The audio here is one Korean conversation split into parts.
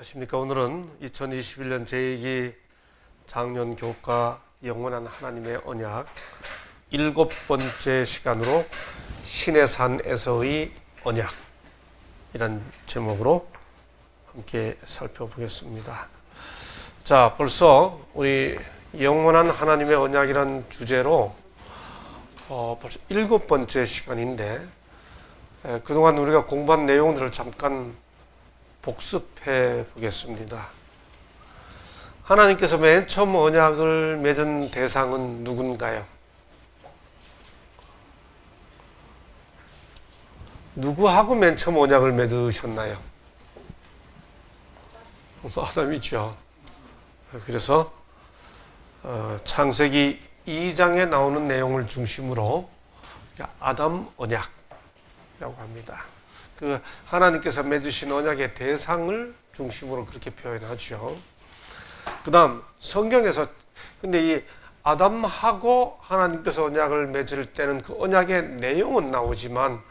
안녕하십니까. 오늘은 2021년 제2기 작년 교과 영원한 하나님의 언약 7번째 시간으로 신의 산에서의 언약이란 제목으로 함께 살펴보겠습니다. 자, 벌써 우리 영원한 하나님의 언약이란 주제로 벌써 7번째 시간인데 그동안 우리가 공부한 내용들을 잠깐 복습해 보겠습니다. 하나님께서 맨 처음 언약을 맺은 대상은 누군가요? 누구하고 맨 처음 언약을 맺으셨나요? 아담이죠. 그래서 창세기 2장에 나오는 내용을 중심으로 아담 언약이라고 합니다. 그 하나님께서 맺으신 언약의 대상을 중심으로 그렇게 표현하죠. 그 다음 성경에서 근데 이 아담하고 하나님께서 언약을 맺을 때는 그 언약의 내용은 나오지만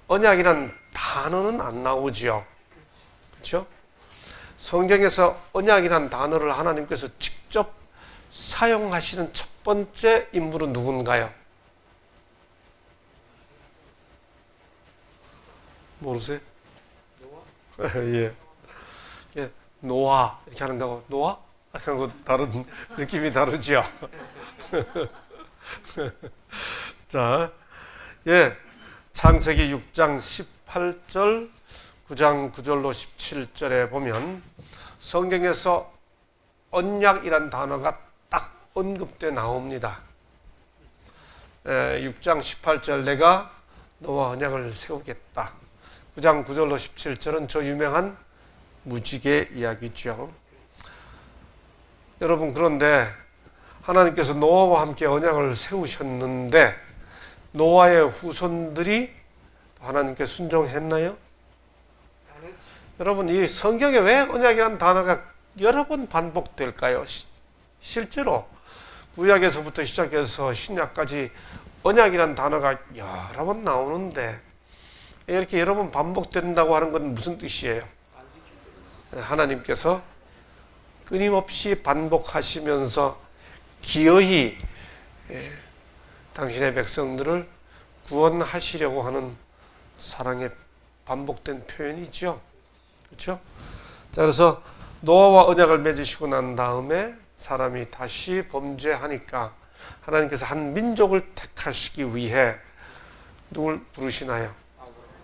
언약이란 단어는 안 나오죠. 그렇죠? 성경에서 언약이란 단어를 하나님께서 직접 사용하시는 첫 번째 인물은 누군가요? 모르세요? 노아? 예. 예. 노아 이렇게 하는다고 노아? 하고 다른 느낌이 다르죠. 자, 예. 창세기 6장 18절, 9장 9절로 17절에 보면 성경에서 언약이란 단어가 딱 언급돼 나옵니다. 6장 18절 내가 너와 언약을 세우겠다. 9장 9절로 17절은 저 유명한 무지개 이야기죠. 여러분, 그런데 하나님께서 노아와 함께 언약을 세우셨는데 노아의 후손들이 하나님께 순종했나요? 여러분, 이 성경에 왜 언약이라는 단어가 여러 번 반복될까요? 실제로 구약에서부터 시작해서 신약까지 언약이라는 단어가 여러 번 나오는데 이렇게 여러 번 반복된다고 하는 건 무슨 뜻이에요? 하나님께서 끊임없이 반복하시면서 기어이 당신의 백성들을 구원하시려고 하는 사랑의 반복된 표현이죠. 그렇죠? 자, 그래서 노아와 언약을 맺으시고 난 다음에 사람이 다시 범죄하니까 하나님께서 한 민족을 택하시기 위해 누굴 부르시나요?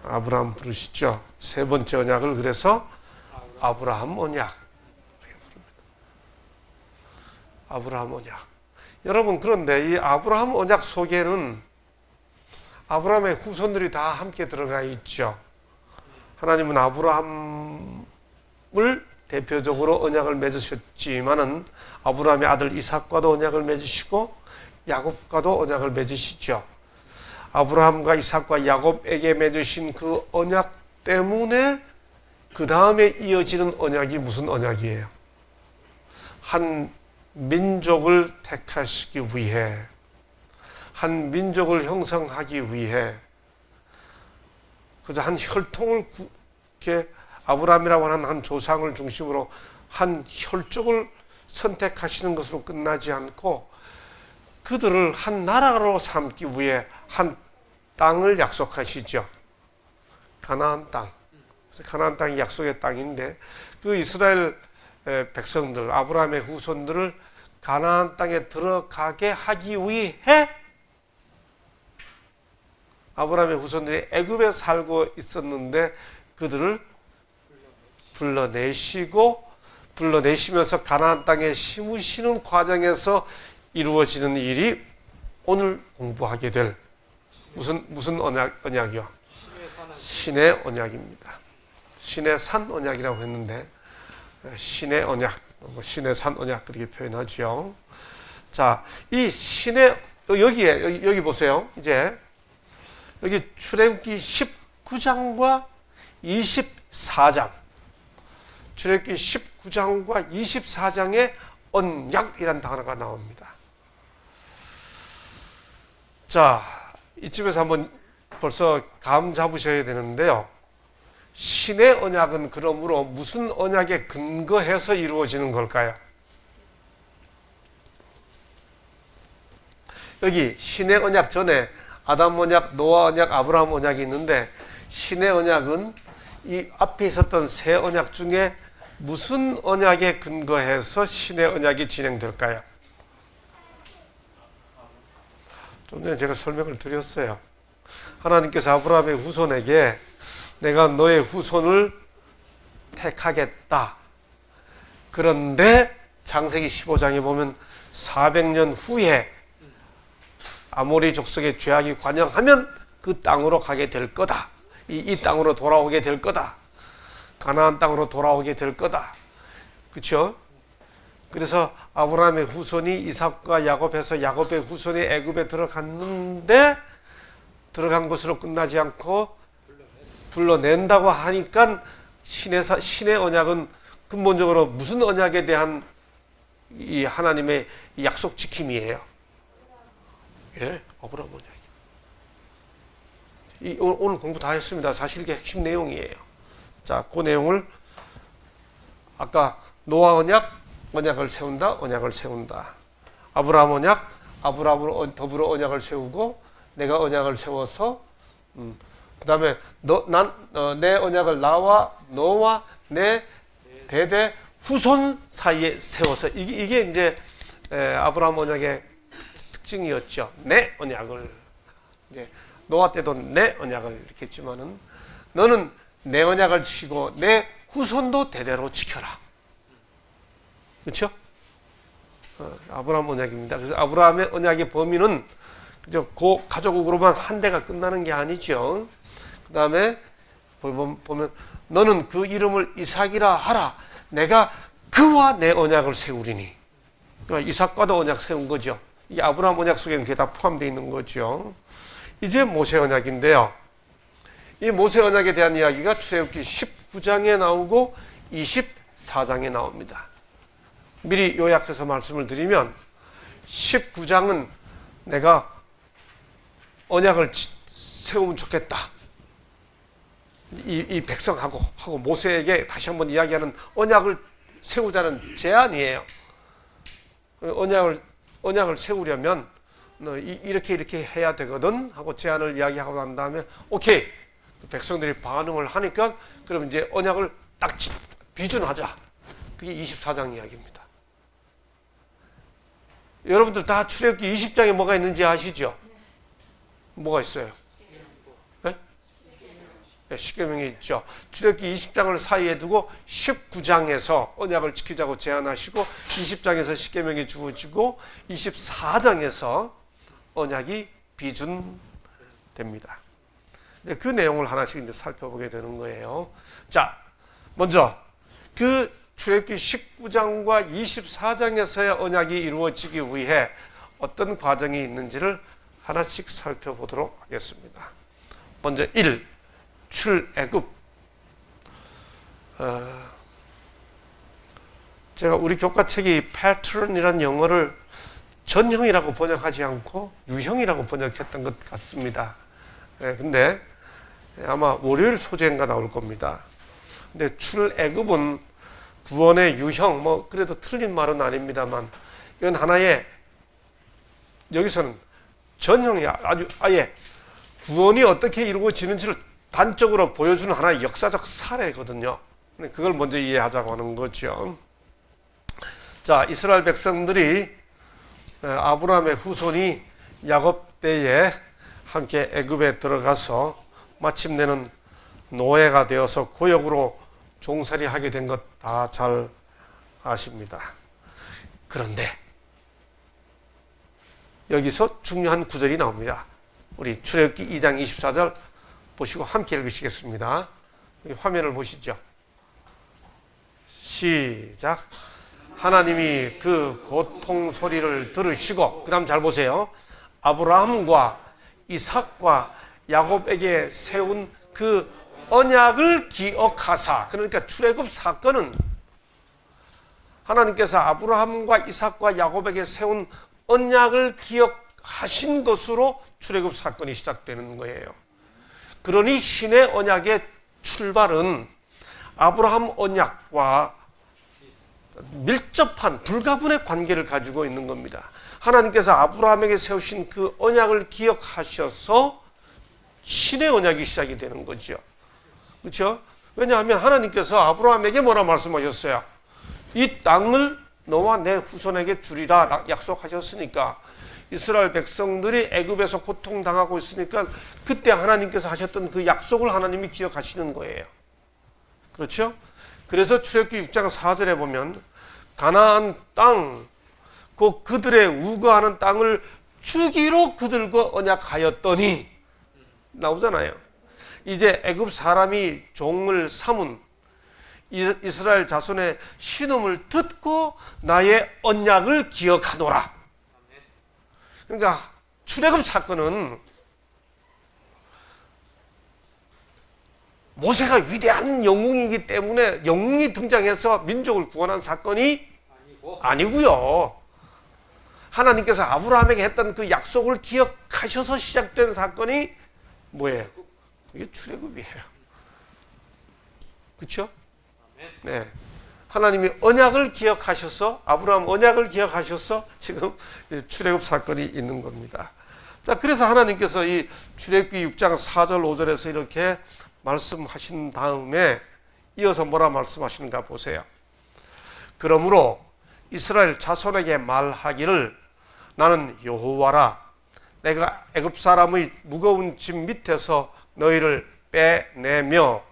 아브라함 부르시죠. 세 번째 언약을 그래서 아브라함 언약. 아브라함 언약. 여러분, 그런데 이 아브라함 언약 속에는 아브라함의 후손들이 다 함께 들어가 있죠. 하나님은 아브라함을 대표적으로 언약을 맺으셨지만은 아브라함의 아들 이삭과도 언약을 맺으시고 야곱과도 언약을 맺으시죠. 아브라함과 이삭과 야곱에게 맺으신 그 언약 때문에 그 다음에 이어지는 언약이 무슨 언약이에요? 한 민족을 택하시기 위해, 한 민족을 형성하기 위해, 그저 한 혈통을 이렇게 아브라함이라고 하는 한 조상을 중심으로 한 혈족을 선택하시는 것으로 끝나지 않고 그들을 한 나라로 삼기 위해 한 땅을 약속하시죠. 가나안 땅. 그래서 가나안 땅이 약속의 땅인데 그 이스라엘 백성들, 아브라함의 후손들을 가나안 땅에 들어가게 하기 위해 아브라함의 후손들이 애굽에 살고 있었는데 그들을 불러내시면서 가나안 땅에 심으시는 과정에서 이루어지는 일이 오늘 공부하게 될 무슨 언약이요? 신의 언약입니다. 신의 산 언약이라고 했는데 신의 언약, 신의 산 언약 그렇게 표현하죠. 자, 이 신의 여기 보세요. 이제 여기 출애굽기 19장과 24장, 출애굽기 19장과 24장에 언약이라는 단어가 나옵니다. 자, 이쯤에서 한번 벌써 감 잡으셔야 되는데요. 신의 언약은 그러므로 무슨 언약에 근거해서 이루어지는 걸까요? 여기 신의 언약 전에 아담 언약, 노아 언약, 아브라함 언약이 있는데 신의 언약은 이 앞에 있었던 세 언약 중에 무슨 언약에 근거해서 신의 언약이 진행될까요? 좀 전에 제가 설명을 드렸어요. 하나님께서 아브라함의 후손에게 내가 너의 후손을 택하겠다. 그런데 창세기 15장에 보면 400년 후에 아모리 족속의 죄악이 관영하면 그 땅으로 가게 될 거다. 이 땅으로 돌아오게 될 거다. 가나안 땅으로 돌아오게 될 거다. 그렇죠? 그래서 아브라함의 후손이 이삭과 야곱해서 야곱의 후손이 애굽에 들어갔는데 들어간 것으로 끝나지 않고 불러낸다고 하니까 신의 언약은 근본적으로 무슨 언약에 대한 이 하나님의 약속 지킴이에요? 예, 아브라함 언약. 오늘 공부 다 했습니다. 사실 이게 핵심 내용이에요. 자, 그 내용을 아까 노아 언약을 세운다, 언약을 세운다. 아브라함 언약, 아브라함으로 더불어 언약을 세우고 내가 언약을 세워서 그 다음에 내 언약을 나와 너와 내 대대 후손 사이에 세워서 이게 이제 아브라함 언약의 특징이었죠. 내 언약을 이제 노아 때도 내 언약을 이렇게 했지만은 너는 내 언약을 지키고 내 후손도 대대로 지켜라. 그렇죠? 아브라함 언약입니다. 그래서 아브라함의 언약의 범위는 그저 그 가족으로만 한 대가 끝나는 게 아니죠. 그 다음에 보면 너는 그 이름을 이삭이라 하라. 내가 그와 내 언약을 세우리니. 그러니까 이삭과도 언약 세운 거죠. 이 아브라함 언약 속에는 그게 다 포함되어 있는 거죠. 이제 모세 언약인데요. 이 모세 언약에 대한 이야기가 출애굽기 19장에 나오고 24장에 나옵니다. 미리 요약해서 말씀을 드리면 19장은 내가 언약을 세우면 좋겠다. 이 백성하고 모세에게 다시 한번 이야기하는 언약을 세우자는 제안이에요. 언약을 세우려면 너 이렇게 해야 되거든 하고 제안을 이야기하고 난 다음에 오케이. 백성들이 반응을 하니까 그럼 이제 언약을 딱 비준하자. 그게 24장 이야기입니다. 여러분들 다 출애굽기 20장에 뭐가 있는지 아시죠? 뭐가 있어요? 네? 네, 십계명이 있죠. 출애굽기 20장을 사이에 두고 19장에서 언약을 지키자고 제안하시고 20장에서 십계명이 주어지고 24장에서 언약이 비준됩니다. 그 내용을 하나씩 이제 살펴보게 되는 거예요. 자, 먼저 그 출애굽기 19장과 24장에서의 언약이 이루어지기 위해 어떤 과정이 있는지를 하나씩 살펴보도록 하겠습니다. 먼저 1. 출애굽. 제가 우리 교과책이 패턴이라는 영어를 전형이라고 번역하지 않고 유형이라고 번역했던 것 같습니다. 근데 아마 월요일 소재인가 나올 겁니다. 근데 출애굽은 구원의 유형, 뭐 그래도 틀린 말은 아닙니다만 이건 하나의 여기서는 전형이 아예 구원이 어떻게 이루어지는지를 단적으로 보여주는 하나의 역사적 사례거든요. 그걸 먼저 이해하자고 하는 거죠. 자, 이스라엘 백성들이 아브라함의 후손이 야곱 때에 함께 애굽에 들어가서 마침내는 노예가 되어서 고역으로 종살이 하게 된 것 다 잘 아십니다. 그런데 여기서 중요한 구절이 나옵니다. 우리 출애굽기 2장 24절 보시고 함께 읽으시겠습니다. 화면을 보시죠. 시작. 하나님이 그 고통 소리를 들으시고 그 다음 잘 보세요. 아브라함과 이삭과 야곱에게 세운 그 언약을 기억하사. 그러니까 출애굽 사건은 하나님께서 아브라함과 이삭과 야곱에게 세운 언약을 기억하신 것으로 출애굽 사건이 시작되는 거예요. 그러니 신의 언약의 출발은 아브라함 언약과 밀접한 불가분의 관계를 가지고 있는 겁니다. 하나님께서 아브라함에게 세우신 그 언약을 기억하셔서 신의 언약이 시작이 되는 거죠. 그렇죠? 왜냐하면 하나님께서 아브라함에게 뭐라 말씀하셨어요? 이 땅을 너와 내 후손에게 주리라 약속하셨으니까, 이스라엘 백성들이 애굽에서 고통당하고 있으니까 그때 하나님께서 하셨던 그 약속을 하나님이 기억하시는 거예요. 그렇죠? 그래서 출애굽기 6장 4절에 보면 가나안 땅, 그들의 우거하는 땅을 주기로 그들과 언약하였더니 나오잖아요. 이제 애굽 사람이 종을 삼은 이스라엘 자손의 신음을 듣고 나의 언약을 기억하노라. 그러니까 출애굽 사건은 모세가 위대한 영웅이기 때문에 영웅이 등장해서 민족을 구원한 사건이 아니고요. 하나님께서 아브라함에게 했던 그 약속을 기억하셔서 시작된 사건이 뭐예요? 이게 출애굽이에요. 그렇죠? 네. 하나님이 언약을 기억하셔서, 아브라함 언약을 기억하셔서 지금 출애굽 사건이 있는 겁니다. 자, 그래서 하나님께서 이 출애굽기 6장 4절 5절에서 이렇게 말씀하신 다음에 이어서 뭐라 말씀하시는가 보세요. 그러므로 이스라엘 자손에게 말하기를 나는 여호와라. 내가 애굽 사람의 무거운 짐 밑에서 너희를 빼내며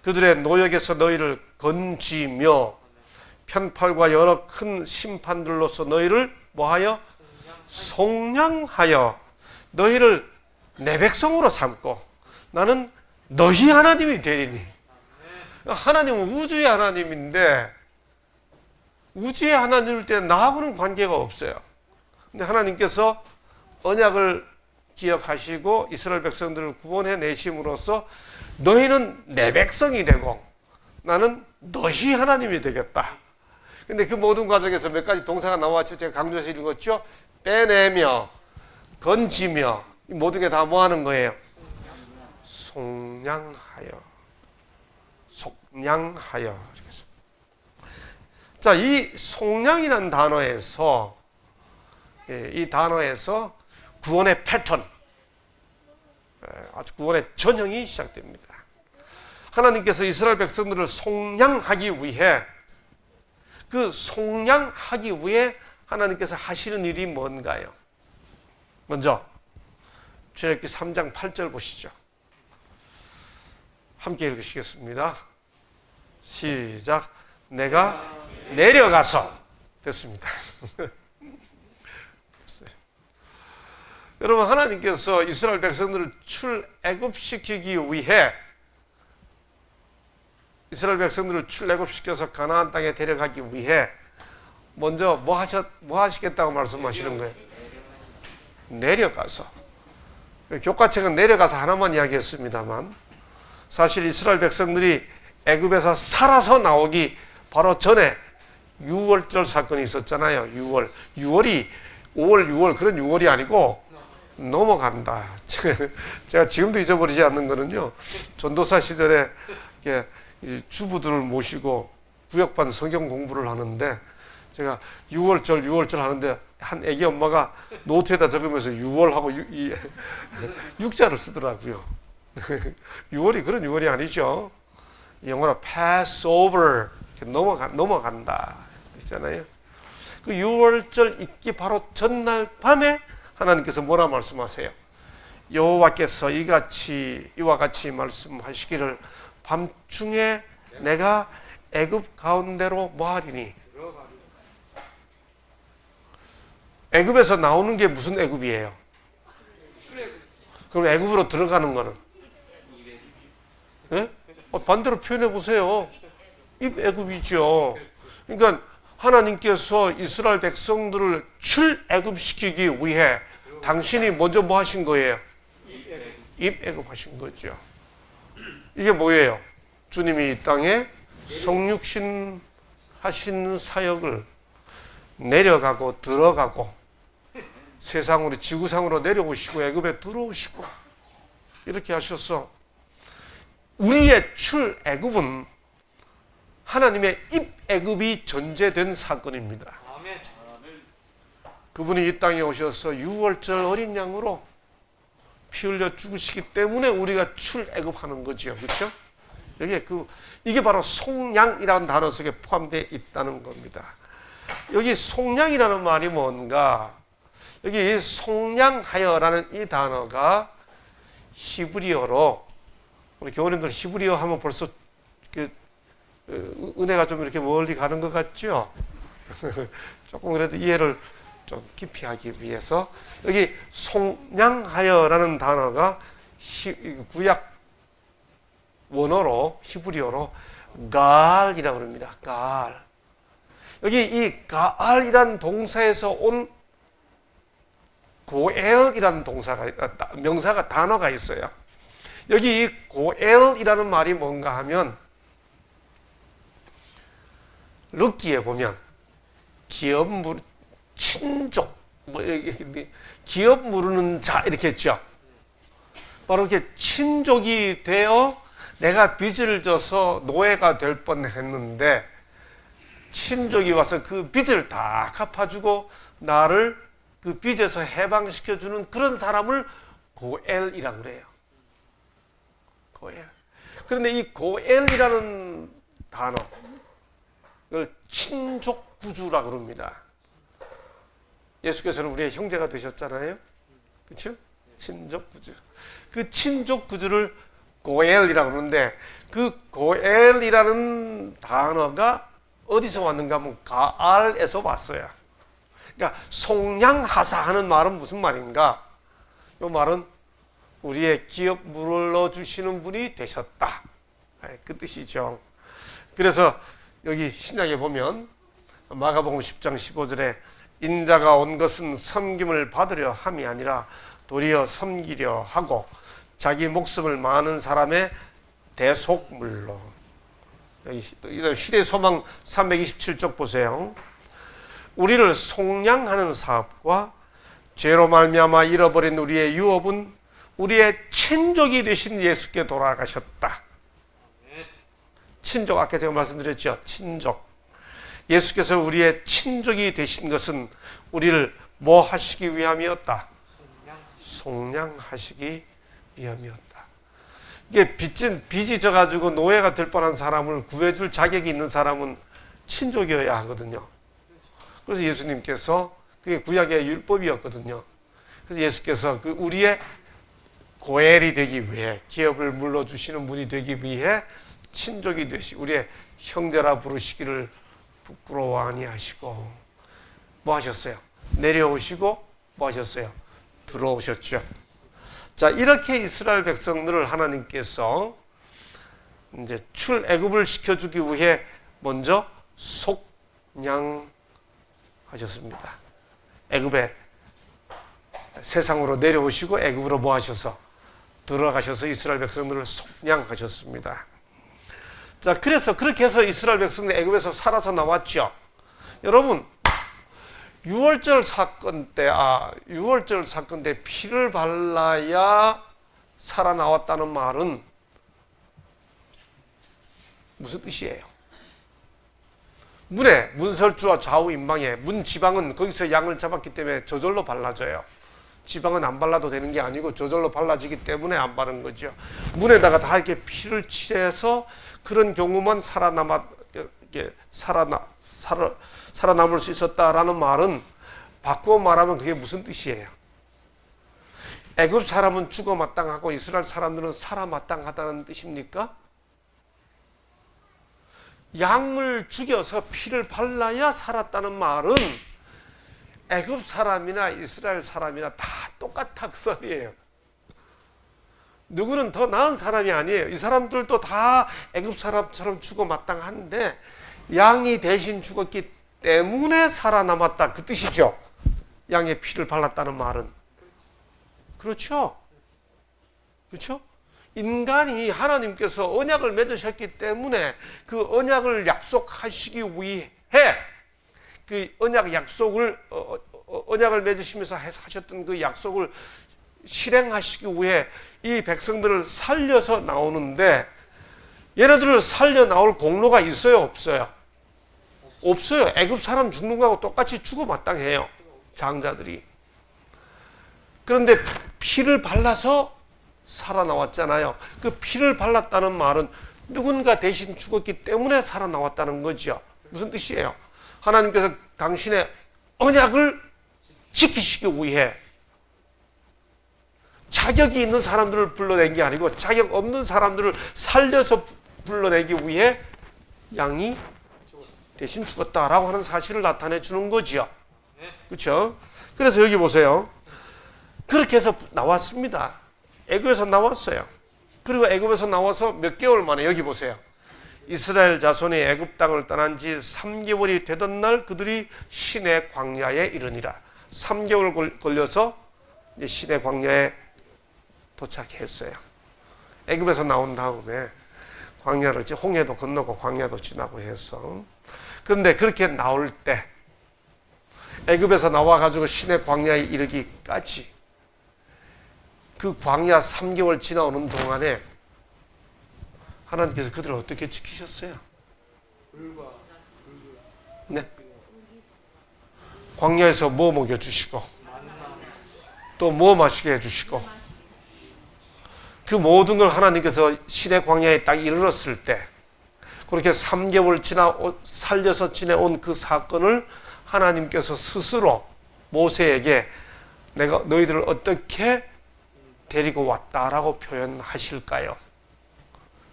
그들의 노역에서 너희를 건지며 편팔과 여러 큰 심판들로서 너희를 뭐하여? 속량하여 너희를 내 백성으로 삼고 나는 너희 하나님이 되리니. 하나님은 우주의 하나님인데 우주의 하나님일 때 나하고는 관계가 없어요. 근데 하나님께서 언약을 기억하시고 이스라엘 백성들을 구원해 내심으로써 너희는 내 백성이 되고 나는 너희 하나님이 되겠다. 근데 그 모든 과정에서 몇 가지 동사가 나왔죠. 제가 강조해서 읽었죠. 빼내며, 건지며, 이 모든 게 다 뭐 하는 거예요? 속량하여. 속량하여. 자, 이 속량이라는 단어에서, 이 단어에서 구원의 패턴, 아주 구원의 전형이 시작됩니다. 하나님께서 이스라엘 백성들을 속량하기 위해, 그 속량하기 위해 하나님께서 하시는 일이 뭔가요? 먼저 출애굽기 3장 8절 보시죠. 함께 읽으시겠습니다. 시작. 내가 내려가서. 됐습니다. 여러분, 하나님께서 이스라엘 백성들을 출애굽시키기 위해, 이스라엘 백성들을 출애굽시켜서 가나안 땅에 데려가기 위해 먼저 뭐 하시겠다고 말씀하시는 거예요? 내려가서. 교과책은 내려가서 하나만 이야기했습니다만 사실 이스라엘 백성들이 애굽에서 살아서 나오기 바로 전에 유월절 사건이 있었잖아요. 6월이 5월 6월 그런 6월이 아니고 넘어간다. 제가 지금도 잊어버리지 않는 거는요, 전도사 시절에 주부들을 모시고 구역반 성경 공부를 하는데 제가 6월절 하는데 한 애기 엄마가 노트에다 적으면서 6월하고 6자를 쓰더라고요. 6월이 그런 6월이 아니죠. 영어로 Passover, 넘어간다 있잖아요. 그 6월절 있기 바로 전날 밤에 하나님께서 뭐라 말씀하세요? 여호와께서 이와 같이 말씀하시기를 밤중에 내가 애굽 가운데로 뭐하리니? 애굽에서 나오는 게 무슨 애굽이에요? 그럼 애굽으로 들어가는 거는? 네? 반대로 표현해 보세요. 입애굽이죠. 그러니까 하나님께서 이스라엘 백성들을 출애굽시키기 위해 당신이 먼저 뭐 하신 거예요? 입애굽하신 거죠. 이게 뭐예요? 주님이 이 땅에 성육신 하시는 사역을 내려가고 들어가고 세상으로 지구상으로 내려오시고 애굽에 들어오시고 이렇게 하셔서 우리의 출애굽은 하나님의 입애굽이 전제된 사건입니다. 그분이 이 땅에 오셔서 유월절 어린 양으로 피 흘려 죽으시기 때문에 우리가 출애굽하는 거지요. 그렇죠? 여기에 이게 바로 속량이라는 단어 속에 포함되어 있다는 겁니다. 여기 속량이라는 말이 뭔가? 여기 속량하여라는 이 단어가 히브리어로, 우리 교우님들 히브리어 하면 벌써 은혜가 좀 이렇게 멀리 가는 것 같죠? 조금 그래도 이해를 좀 깊이 하기 위해서 여기 속량하여라는 단어가 구약 원어로 히브리어로 갈이라고 합니다. 갈. 여기 이 갈이란 동사에서 온 고엘이라는 명사가 단어가 있어요. 여기 이 고엘이라는 말이 뭔가 하면 르기에 보면 친족, 기업 무르는 자 이렇게 했죠. 바로 이렇게 친족이 되어 내가 빚을 져서 노예가 될 뻔했는데 친족이 와서 그 빚을 다 갚아주고 나를 그 빚에서 해방시켜주는 그런 사람을 고엘이라고 그래요. 고엘. 그런데 이 고엘이라는 단어를 친족구주라고 그럽니다. 예수께서는 우리의 형제가 되셨잖아요. 그렇죠? 친족구주. 그 친족구주를 고엘이라고 그러는데 그 고엘이라는 단어가 어디서 왔는가 하면 가알에서 왔어요. 그러니까 속량하사 하는 말은 무슨 말인가? 이 말은 우리의 기업 물러주시는 분이 되셨다. 그 뜻이죠. 그래서 여기 신약에 보면 마가복음 10장 15절에 인자가 온 것은 섬김을 받으려 함이 아니라 도리어 섬기려 하고 자기 목숨을 많은 사람의 대속물로. 여기 시대소망 327쪽 보세요. 우리를 속량하는 사업과 죄로 말미암아 잃어버린 우리의 유업은 우리의 친족이 되신 예수께 돌아가셨다. 친족, 아까 제가 말씀드렸죠. 친족. 예수께서 우리의 친족이 되신 것은 우리를 뭐 하시기 위함이었다? 속량하시기 위함이었다. 이게 빚이 져가지고 노예가 될 뻔한 사람을 구해줄 자격이 있는 사람은 친족이어야 하거든요. 그래서 예수님께서, 그게 구약의 율법이었거든요. 그래서 예수께서 우리의 고엘이 되기 위해, 기업을 물러주시는 분이 되기 위해 친족이 되시, 우리의 형제라 부르시기를 부끄러워 아니하시고 뭐 하셨어요? 내려오시고 뭐 하셨어요? 들어오셨죠. 자, 이렇게 이스라엘 백성들을 하나님께서 이제 출애굽을 시켜주기 위해 먼저 속량하셨습니다. 애굽에 세상으로 내려오시고 애굽으로 뭐 하셔서 들어가셔서 이스라엘 백성들을 속량하셨습니다. 자, 그래서 그렇게 해서 이스라엘 백성들 애굽에서 살아서 나왔죠. 여러분, 유월절 사건 때 피를 발라야 살아나왔다는 말은 무슨 뜻이에요? 문설주와 좌우 임방에, 문 지방은 거기서 양을 잡았기 때문에 저절로 발라져요. 지방은 안 발라도 되는 게 아니고 저절로 발라지기 때문에 안 바른 거죠. 문에다가 다 이렇게 피를 칠해서 그런 경우만 살아남을 수 있었다라는 말은 바꾸어 말하면 그게 무슨 뜻이에요? 애굽 사람은 죽어 마땅하고 이스라엘 사람들은 살아 마땅하다는 뜻입니까? 양을 죽여서 피를 발라야 살았다는 말은 애굽 사람이나 이스라엘 사람이나 다 똑같아 그 소리예요. 누구는 더 나은 사람이 아니에요. 이 사람들도 다 애굽 사람처럼 죽어 마땅한데 양이 대신 죽었기 때문에 살아남았다 그 뜻이죠. 양의 피를 발랐다는 말은. 그렇죠? 그렇죠? 인간이 하나님께서 언약을 맺으셨기 때문에 그 언약을 약속하시기 위해 그 언약 약속을 언약을 맺으시면서 하셨던 그 약속을 실행하시기 위해 이 백성들을 살려서 나오는데 얘네들을 살려 나올 공로가 있어요, 없어요? 없어요. 애굽 사람 죽는 거하고 똑같이 죽어 마땅해요, 장자들이. 그런데 피를 발라서 살아나왔잖아요. 그 피를 발랐다는 말은 누군가 대신 죽었기 때문에 살아나왔다는 거죠. 무슨 뜻이에요? 하나님께서 당신의 언약을 지키시기 위해 자격이 있는 사람들을 불러낸 게 아니고 자격 없는 사람들을 살려서 불러내기 위해 양이 대신 죽었다라고 하는 사실을 나타내 주는 거죠. 그렇죠? 그래서 여기 보세요. 그렇게 해서 나왔습니다. 애굽에서 나왔어요. 그리고 애굽에서 나와서 몇 개월 만에 여기 보세요. 이스라엘 자손이 애굽 땅을 떠난 지 3개월이 되던 날 그들이 시내 광야에 이르니라. 3개월 걸려서 이제 시내 광야에 도착했어요. 애굽에서 나온 다음에 광야를 홍해도 건너고 광야도 지나고 해서, 그런데 그렇게 나올 때 애굽에서 나와가지고 시내 광야에 이르기까지 그 광야 3개월 지나오는 동안에 하나님께서 그들을 어떻게 지키셨어요? 네. 광야에서 뭐 먹여주시고 또 뭐 마시게 해주시고, 그 모든 걸 하나님께서 시내 광야에 딱 이르렀을 때 그렇게 3개월 살려서 지내온 그 사건을 하나님께서 스스로 모세에게 내가 너희들을 어떻게 데리고 왔다라고 표현하실까요?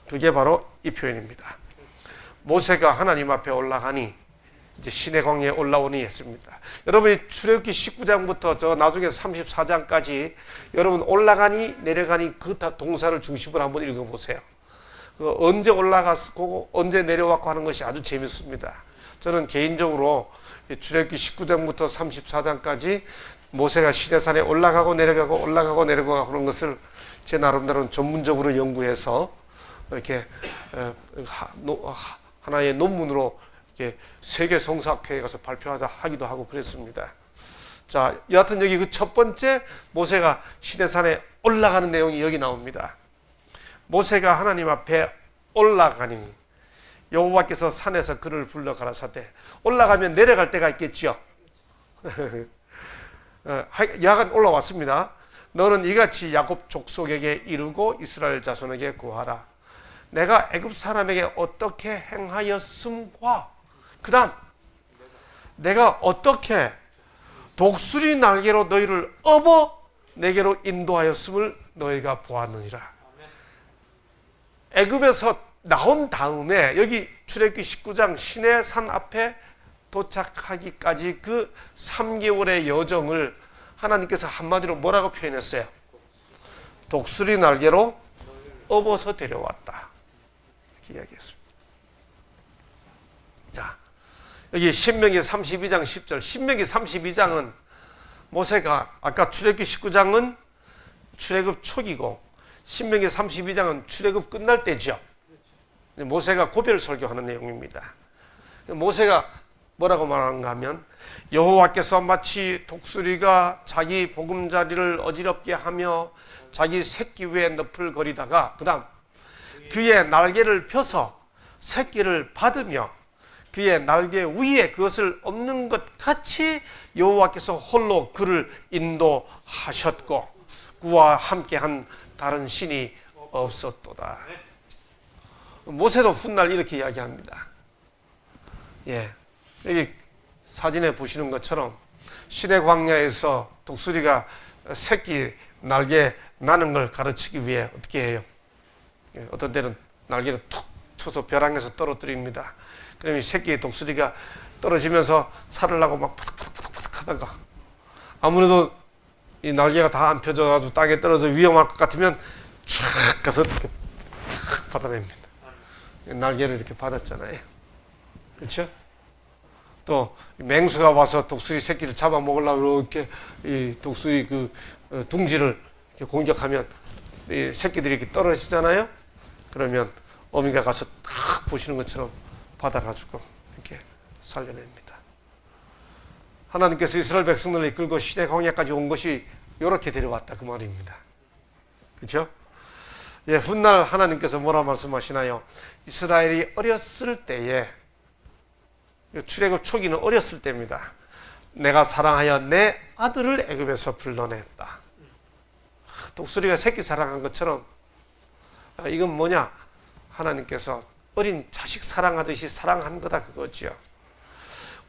그게 바로 이 표현입니다. 모세가 하나님 앞에 올라가니 이제 시내 광야에 올라오니 했습니다. 여러분이 출애굽기 19장부터 저 나중에 34장까지 여러분 올라가니 내려가니 그 동사를 중심으로 한번 읽어보세요. 언제 올라갔고 언제 내려왔고 하는 것이 아주 재밌습니다. 저는 개인적으로 출애굽기 19장부터 34장까지 모세가 시내산에 올라가고 내려가고 올라가고 내려가고 하는 것을 제 나름대로 전문적으로 연구해서 이렇게 하나의 논문으로 이렇게 세계 성서학회에 가서 발표하자 하기도 하고 그랬습니다. 자, 여하튼 여기 그 첫 번째 모세가 시내산에 올라가는 내용이 여기 나옵니다. 모세가 하나님 앞에 올라가니 여호와께서 산에서 그를 불러 가라사대. 올라가면 내려갈 때가 있겠죠. 야간 올라왔습니다. 너는 이같이 야곱 족속에게 이르고 이스라엘 자손에게 구하라. 내가 애굽 사람에게 어떻게 행하였음과 그 다음 내가 어떻게 독수리 날개로 너희를 업어 내게로 인도하였음을 너희가 보았느니라. 애굽에서 나온 다음에 여기 출애굽기 19장 시내산 앞에 도착하기까지 그 3개월의 여정을 하나님께서 한마디로 뭐라고 표현했어요? 독수리 날개로 업어서 데려왔다, 이렇게 이야기했습니다. 자, 여기 신명기 32장 10절. 신명기 32장은 모세가, 아까 출애굽기 19장은 출애굽 초기고 신명기 32장은 출애굽 끝날 때죠. 모세가 고별 설교하는 내용입니다. 모세가 뭐라고 말하는가 하면 여호와께서 마치 독수리가 자기 보금자리를 어지럽게 하며 자기 새끼 위에 너풀거리다가 그 다음 그의 날개를 펴서 새끼를 받으며 그의 날개 위에 그것을 엎는 것 같이 여호와께서 홀로 그를 인도하셨고 그와 함께한 다른 신이 없었도다. 모세도 훗날 이렇게 이야기합니다. 예, 여기 사진에 보시는 것처럼 시내 광야에서 독수리가 새끼 날개 나는 걸 가르치기 위해 어떻게 해요? 예, 어떤 때는 날개를 툭 쳐서 벼랑에서 떨어뜨립니다. 그러면 새끼 독수리가 떨어지면서 살으려고 막 푸득푸득푸득 하다가 아무래도 이 날개가 다 안 펴져가지고 땅에 떨어져 위험할 것 같으면 촥 가서 이렇게 받아냅니다. 날개를 이렇게 받았잖아요. 그렇죠? 또 맹수가 와서 독수리 새끼를 잡아먹으려고 이렇게 이 독수리 그 둥지를 이렇게 공격하면 이 새끼들이 이렇게 떨어지잖아요. 그러면 어미가 가서 탁 보시는 것처럼 받아가지고 이렇게 살려냅니다. 하나님께서 이스라엘 백성들을 이끌고 시내 광야까지 온 것이 이렇게 데려왔다 그 말입니다. 그렇죠? 예, 훗날 하나님께서 뭐라 말씀하시나요? 이스라엘이 어렸을 때에, 출애굽 초기는 어렸을 때입니다. 내가 사랑하여 내 아들을 애굽에서 불러냈다. 독수리가 새끼 사랑한 것처럼 이건 뭐냐? 하나님께서 어린 자식 사랑하듯이 사랑한 거다 그거지요.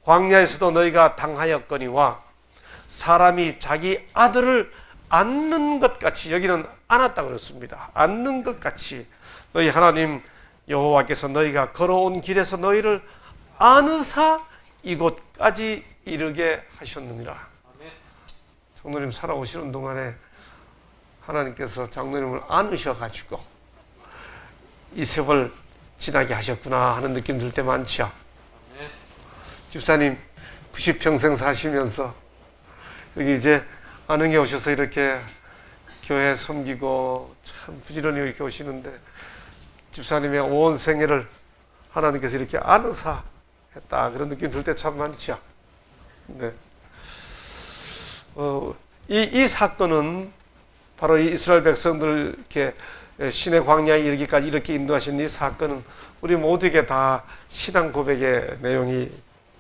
광야에서도 너희가 당하였거니와 사람이 자기 아들을 안는 것 같이, 여기는 안았다고 그랬습니다. 안는 것 같이 너희 하나님 여호와께서 너희가 걸어온 길에서 너희를 안으사 이곳까지 이르게 하셨느니라. 장로님 살아오시는 동안에 하나님께서 장로님을 안으셔가지고 이 세월 지나게 하셨구나 하는 느낌 들 때 많죠. 집사님 90평생 사시면서 여기 이제 안흥에 오셔서 이렇게 교회 섬기고 참 부지런히 이렇게 오시는데 집사님의 온 생애를 하나님께서 이렇게 안으사 했다 그런 느낌 들 때 참 많죠. 네. 이 사건은 바로 이 이스라엘 백성들 이렇게 신의 광야에 이르기까지 이렇게 인도하신 이 사건은 우리 모두에게 다 신앙 고백의 내용이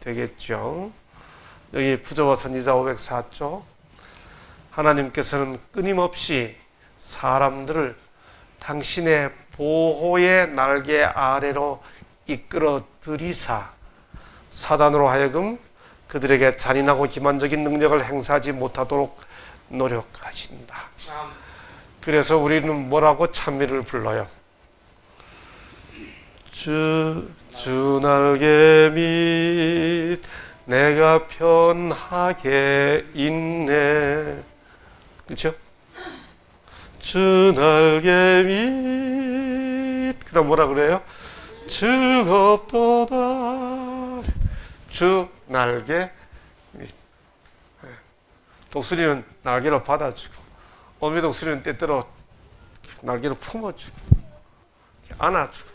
되겠죠. 여기 부조와 선지자 504쪽 하나님께서는 끊임없이 사람들을 당신의 보호의 날개 아래로 이끌어 들이사 사단으로 하여금 그들에게 잔인하고 기만적인 능력을 행사하지 못하도록 노력하신다. 그래서 우리는 뭐라고 찬미를 불러요? 주 날개 밑 내가 편하게 있네. 그렇죠? 주 날개 밑 그다음 뭐라 그래요? 즐겁도다. 주 날개 밑. 독수리는 날개로 받아주고 어미 독수리는 때때로 날개로 품어주고 안아주고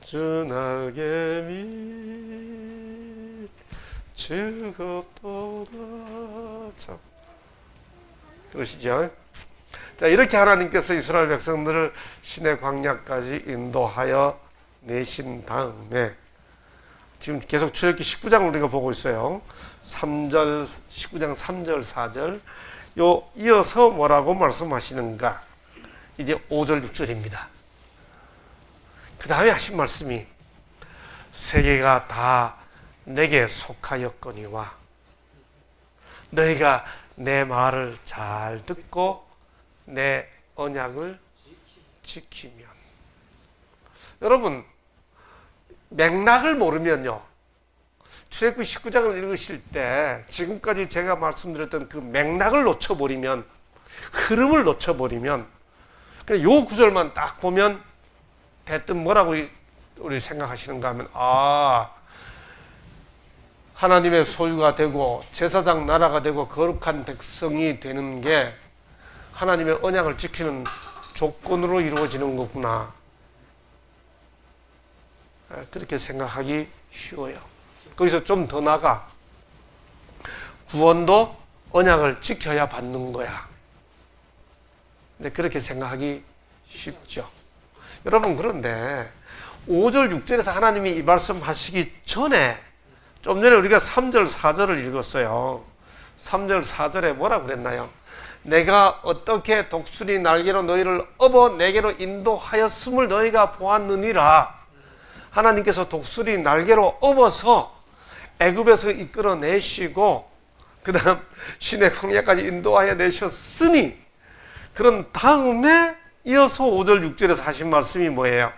주 날개 밑 즐겁도다. 참 그러시죠? 자, 이렇게 하나님께서 이스라엘 백성들을 신의 광야까지 인도하여 내신 다음에 지금 계속 출애굽기 19장을 우리가 보고 있어요. 3절 19장 3절 4절 요 이어서 뭐라고 말씀하시는가? 이제 5절 6절입니다. 그 다음에 하신 말씀이 세계가 다 내게 속하였거니와 너희가 내 말을 잘 듣고 내 언약을 지키면. 여러분 맥락을 모르면요 출애굽기 19장을 읽으실 때 지금까지 제가 말씀드렸던 그 맥락을 놓쳐버리면 흐름을 놓쳐버리면 그냥 요 구절만 딱 보면 대뜸 뭐라고 우리 생각하시는가 하면 하나님의 소유가 되고 제사장 나라가 되고 거룩한 백성이 되는 게 하나님의 언약을 지키는 조건으로 이루어지는 거구나. 그렇게 생각하기 쉬워요. 거기서 좀 더 나가 구원도 언약을 지켜야 받는 거야. 근데 그렇게 생각하기 쉽죠. 여러분 그런데 5절 6절에서 하나님이 이 말씀하시기 전에 좀 전에 우리가 3절 4절을 읽었어요. 3절 4절에 뭐라 그랬나요? 내가 어떻게 독수리 날개로 너희를 업어 내게로 인도하였음을 너희가 보았느니라. 하나님께서 독수리 날개로 업어서 애굽에서 이끌어내시고 그 다음 신의 광야까지 인도하여 내셨으니 그런 다음에 이어서 5절 6절에서 하신 말씀이 뭐예요?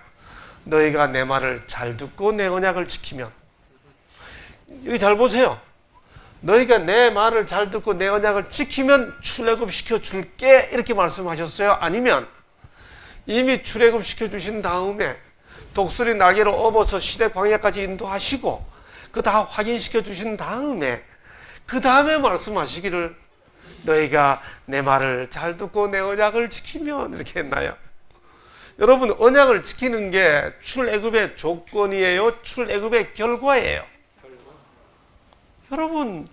너희가 내 말을 잘 듣고 내 언약을 지키면. 여기 잘 보세요. 너희가 내 말을 잘 듣고 내 언약을 지키면 출애굽 시켜줄게 이렇게 말씀하셨어요? 아니면 이미 출애굽 시켜주신 다음에 독수리 날개로 업어서 시대 광야까지 인도하시고 그 다 확인시켜 주신 다음에 그 다음에 말씀하시기를 너희가 내 말을 잘 듣고 내 언약을 지키면 이렇게 했나요? 여러분 언약을 지키는 게 출애굽의 조건이에요? 출애굽의 결과예요? 여러분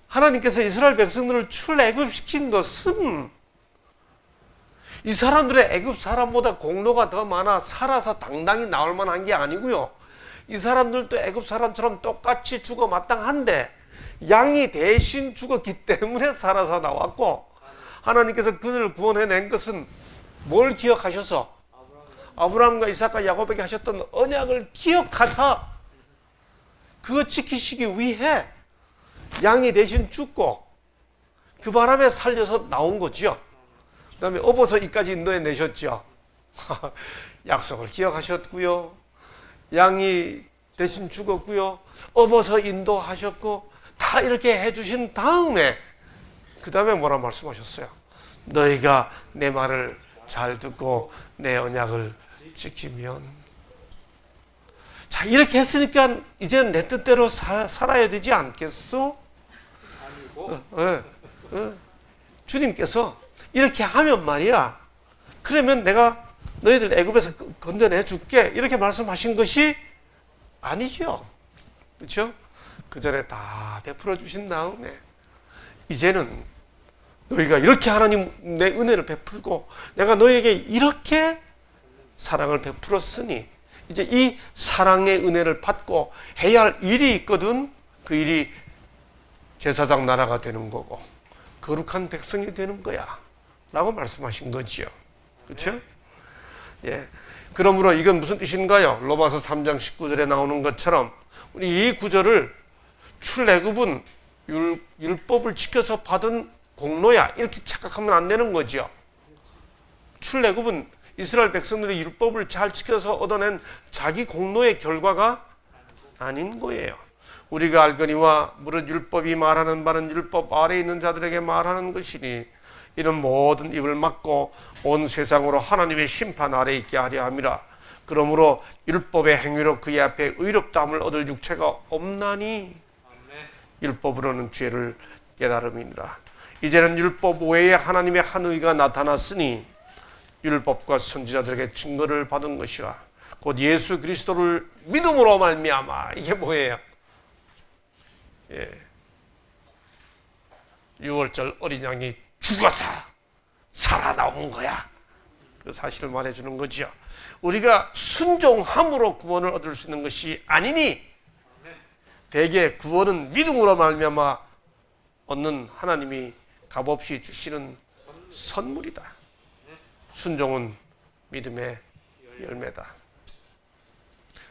하나님께서 이스라엘 백성들을 출애굽시킨 것은 이 사람들의 애굽 사람보다 공로가 더 많아 살아서 당당히 나올 만한 게 아니고요. 이 사람들도 애굽 사람처럼 똑같이 죽어 마땅한데 양이 대신 죽었기 때문에 살아서 나왔고, 하나님께서 그들을 구원해낸 것은 뭘 기억하셔서? 아브라함과 이삭과 야곱에게 하셨던 언약을 기억하사 그거 지키시기 위해 양이 대신 죽고 그 바람에 살려서 나온 거죠. 그 다음에 업어서 이까지 인도해 내셨죠. 약속을 기억하셨고요. 양이 대신 죽었고요. 업어서 인도하셨고 다 이렇게 해주신 다음에 그 다음에 뭐라 말씀하셨어요? 너희가 내 말을 잘 듣고 내 언약을 지키면. 자, 이렇게 했으니까 이제는 내 뜻대로 살아야 되지 않겠어? 주님께서 이렇게 하면 말이야, 그러면 내가 너희들 애굽에서 건져내 줄게 이렇게 말씀하신 것이 아니죠. 그렇죠? 그 전에 다 베풀어 주신 다음에 이제는 너희가 이렇게 하나님 내 은혜를 베풀고 내가 너희에게 이렇게 사랑을 베풀었으니 이제 이 사랑의 은혜를 받고 해야 할 일이 있거든. 그 일이 제사장 나라가 되는 거고 거룩한 백성이 되는 거야 라고 말씀하신 거지요. 그렇죠? 예. 그러므로 이건 무슨 뜻인가요? 로마서 3장 19절에 나오는 것처럼 우리 이 구절을 출애굽은 율법을 지켜서 받은 공로야 이렇게 착각하면 안 되는 거죠. 출애굽은 이스라엘 백성들이 율법을 잘 지켜서 얻어낸 자기 공로의 결과가 아닌 거예요. 우리가 알거니와 무릇 율법이 말하는 바는 율법 아래에 있는 자들에게 말하는 것이니 이는 모든 입을 막고 온 세상으로 하나님의 심판 아래에 있게 하려 함이라. 그러므로 율법의 행위로 그의 앞에 의롭다함을 얻을 육체가 없나니 율법으로는 죄를 깨달음이니라. 이제는 율법 외에 하나님의 한 의가 나타났으니 율법과 선지자들에게 증거를 받은 것이라. 곧 예수 그리스도를 믿음으로 말미암아. 이게 뭐예요? 예. 6월절 어린 양이 죽어서 살아나온 거야. 그 사실을 말해주는 거죠. 우리가 순종함으로 구원을 얻을 수 있는 것이 아니니 대개 구원은 믿음으로 말미암아 얻는 하나님이 값없이 주시는 선물이다. 순종은 믿음의 열매다.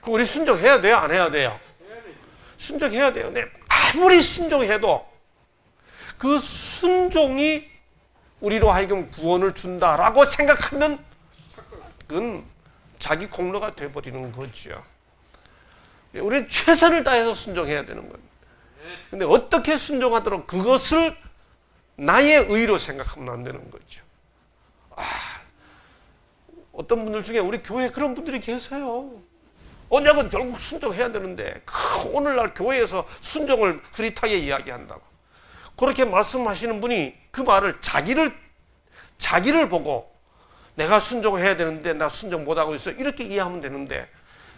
그럼 우리 순종해야 돼요? 안 해야 돼요? 순종해야 돼요. 근데 아무리 순종해도 그 순종이 우리로 하여금 구원을 준다라고 생각하면 그건 자기 공로가 돼버리는 거죠. 우리는 최선을 다해서 순종해야 되는 거예요. 근데 어떻게 순종하도록 그것을 나의 의로 생각하면 안 되는 거죠. 어떤 분들 중에 우리 교회에 그런 분들이 계세요. 언약은 결국 순종해야 되는데 오늘날 교회에서 순종을 흐릿하게 이야기한다고 그렇게 말씀하시는 분이 그 말을 자기를 보고 내가 순종해야 되는데 나 순종 못하고 있어 이렇게 이해하면 되는데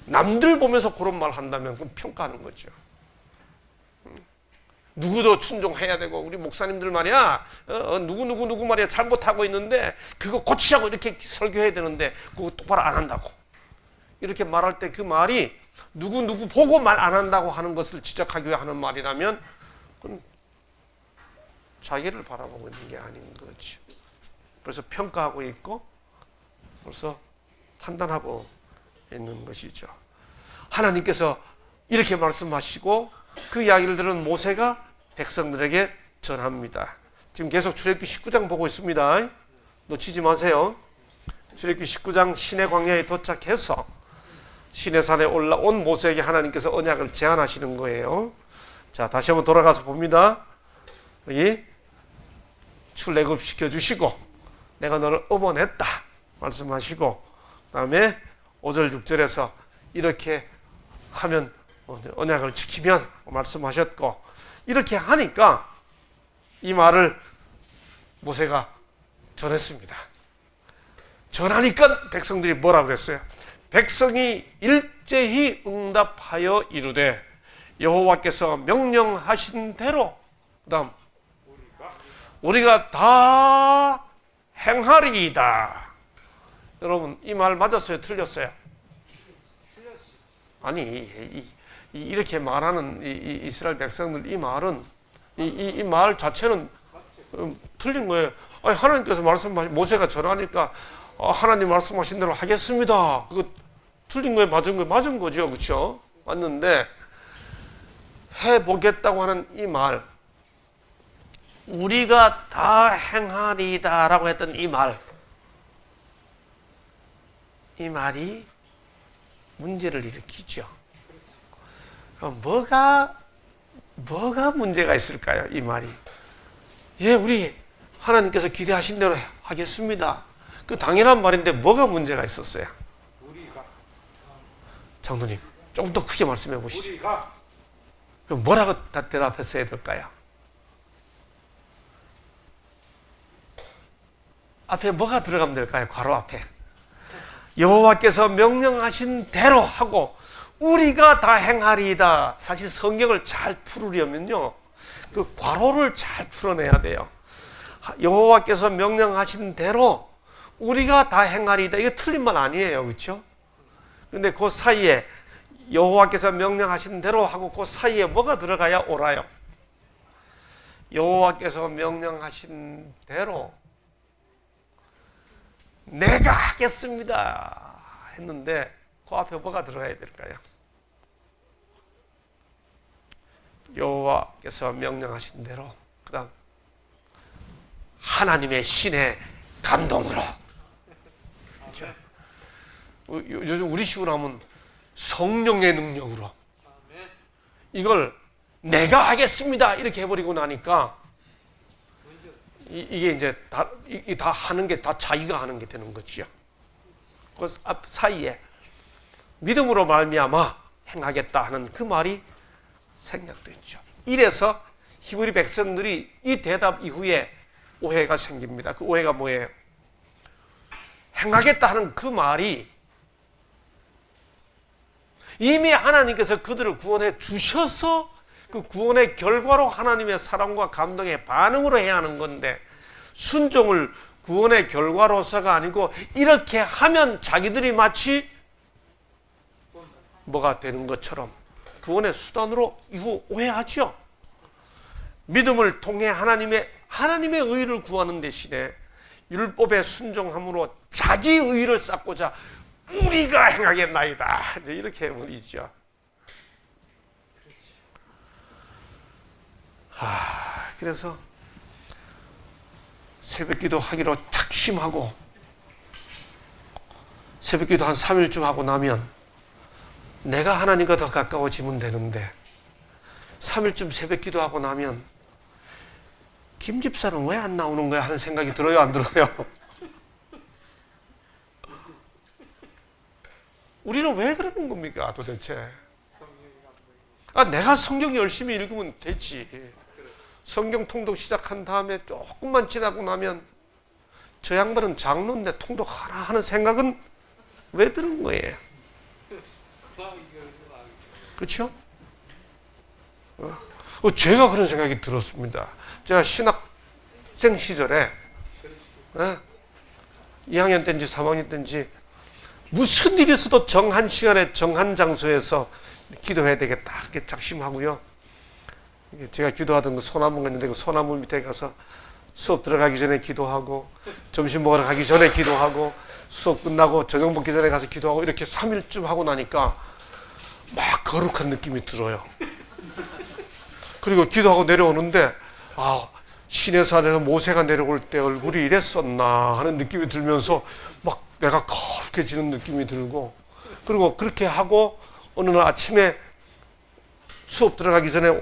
남들 보면서 그런 말 한다면 그건 평가하는 거죠. 누구도 순종해야 되고 우리 목사님들 말이야 누구 말이야 잘못하고 있는데 그거 고치라고 이렇게 설교해야 되는데 그거 똑바로 안 한다고 이렇게 말할 때 그 말이 누구 보고 말 안 한다고 하는 것을 지적하기 위해 하는 말이라면 그건 자기를 바라보고 있는 게 아닌 거죠. 그래서 평가하고 있고 벌써 판단하고 있는 것이죠. 하나님께서 이렇게 말씀하시고 그 이야기를 들은 모세가 백성들에게 전합니다. 지금 계속 출애굽기 19장 보고 있습니다. 놓치지 마세요. 출애굽기 19장 시내 광야에 도착해서 시내산에 올라온 모세에게 하나님께서 언약을 제안하시는 거예요. 자, 다시 한번 돌아가서 봅니다. 여기 출애굽 시켜주시고 내가 너를 업어냈다 말씀하시고 그 다음에 5절 6절에서 이렇게 하면 언약을 지키면 말씀하셨고 이렇게 하니까 이 말을 모세가 전했습니다. 전하니까 백성들이 뭐라 그랬어요? 백성이 일제히 응답하여 이르되 여호와께서 명령하신 대로 그 다음 우리가 다 행하리이다. 여러분 이 말 맞았어요? 틀렸어요? 아니 이렇게 말하는 이 이스라엘 백성들 이 말은 이 말 자체는 틀린 거예요. 아니, 하나님께서 말씀하신 모세가 절하니까 하나님 말씀하신 대로 하겠습니다. 그거 틀린 거예요? 맞은 거예요? 맞은 거죠, 그렇죠? 맞는데 해보겠다고 하는 이 말, 우리가 다 행하리다라고 했던 이 말이 문제를 일으키죠. 그럼 뭐가 문제가 있을까요? 이 말이. 예, 우리 하나님께서 기대하신 대로 하겠습니다. 그 당연한 말인데 뭐가 문제가 있었어요? 장로님, 조금 더 크게 말씀해 보시죠. 그럼 뭐라고 대답했어야 될까요? 앞에 뭐가 들어가면 될까요? 괄호 앞에. 여호와께서 명령하신 대로 하고 우리가 다 행하리이다. 사실 성경을 잘 풀으려면요, 그 괄호를 잘 풀어내야 돼요. 여호와께서 명령하신 대로 우리가 다 행하리이다. 이거 틀린 말 아니에요, 그렇죠? 근데 그 사이에 여호와께서 명령하신 대로 하고 그 사이에 뭐가 들어가야 옳아요? 여호와께서 명령하신 대로 내가 하겠습니다 했는데 그 앞에 뭐가 들어가야 될까요? 여호와께서 명령하신 대로, 그 다음 하나님의 신의 감동으로. 요즘 우리식으로 하면 성령의 능력으로. 이걸 내가 하겠습니다 이렇게 해버리고 나니까 이게 이제 다 하는 게 다 자기가 하는 게 되는 거죠. 그 앞 사이에 믿음으로 말미암아 행하겠다 하는 그 말이 생략됐죠. 이래서 히브리 백성들이 이 대답 이후에 오해가 생깁니다. 그 오해가 뭐예요? 행하겠다 하는 그 말이 이미 하나님께서 그들을 구원해 주셔서 그 구원의 결과로 하나님의 사랑과 감동의 반응으로 해야 하는 건데, 순종을 구원의 결과로서가 아니고 이렇게 하면 자기들이 마치 뭐가 되는 것처럼 구원의 수단으로 이후 오해하죠. 믿음을 통해 하나님의 의를 구하는 대신에 율법의 순종함으로 자기 의를 쌓고자 우리가 행하겠나이다 이제 이렇게 해버리죠. 그래서 새벽기도 하기로 작심하고 새벽기도 한 3일쯤 하고 나면 내가 하나님과 더 가까워지면 되는데 3일쯤 새벽기도 하고 나면 김 집사는 왜 안 나오는 거야 하는 생각이 들어요, 안 들어요? 우리는 왜 그러는 겁니까 도대체? 내가 성경 열심히 읽으면 되지. 성경 통독 시작한 다음에 조금만 지나고 나면 저 양반은 장로인데 통독 하나 하는 생각은 왜 드는 거예요? 그렇죠? 제가 그런 생각이 들었습니다. 제가 신학생 시절에 2학년 때인지 3학년 때인지 무슨 일이 있어도 정한 시간에 정한 장소에서 기도해야 되겠다 이렇게 작심하고요. 제가 기도하던 그 소나무가 있는데 그 소나무 밑에 가서 수업 들어가기 전에 기도하고 점심 먹으러 가기 전에 기도하고 수업 끝나고 저녁 먹기 전에 가서 기도하고 이렇게 3일쯤 하고 나니까 막 거룩한 느낌이 들어요. 그리고 기도하고 내려오는데 신의 산에서 모세가 내려올 때 얼굴이 이랬었나 하는 느낌이 들면서 막 내가 거룩해지는 느낌이 들고, 그리고 그렇게 하고 어느 날 아침에 수업 들어가기 전에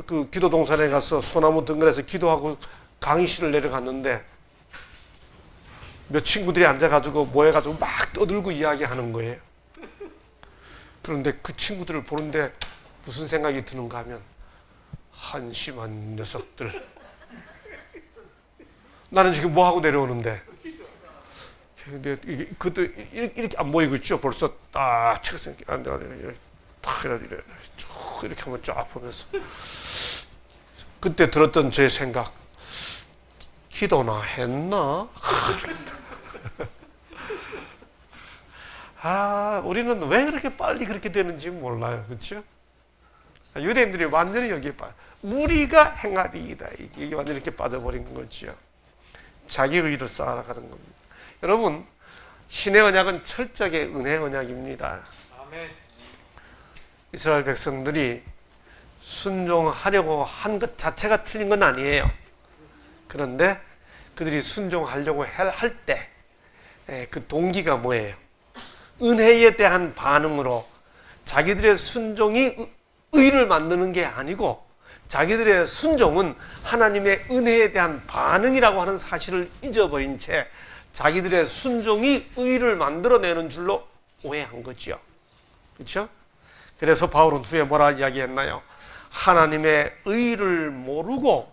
그 기도 동산에 가서 소나무 등근에서 기도하고 강의실을 내려갔는데 몇 친구들이 앉아가지고 모여가지고 막 떠들고 이야기하는 거예요. 그런데 그 친구들을 보는데 무슨 생각이 드는가 하면 한심한 녀석들. 나는 지금 뭐 하고 내려오는데. 근데 그것도 이렇게 안 보이고 있죠. 벌써 딱 책상 앉아 탁 이렇게 한번 쫙 보면서 그때 들었던 제 생각, 기도나 했나? 우리는 왜 그렇게 빨리 그렇게 되는지 몰라요. 그렇죠? 유대인들이 완전히 여기에 무리가 행하리이다. 이게 완전히 이렇게 빠져버린 거죠. 자기 의를 쌓아가는 겁니다. 여러분, 신의 언약은 철저하게 은혜 언약입니다. 아멘. 이스라엘 백성들이 순종하려고 한 것 자체가 틀린 건 아니에요. 그런데 그들이 순종하려고 할 때 그 동기가 뭐예요? 은혜에 대한 반응으로 자기들의 순종이 의를 만드는 게 아니고 자기들의 순종은 하나님의 은혜에 대한 반응이라고 하는 사실을 잊어버린 채 자기들의 순종이 의를 만들어내는 줄로 오해한 거죠. 그렇죠? 그래서 바울은 후에 뭐라 이야기했나요? 하나님의 의를 모르고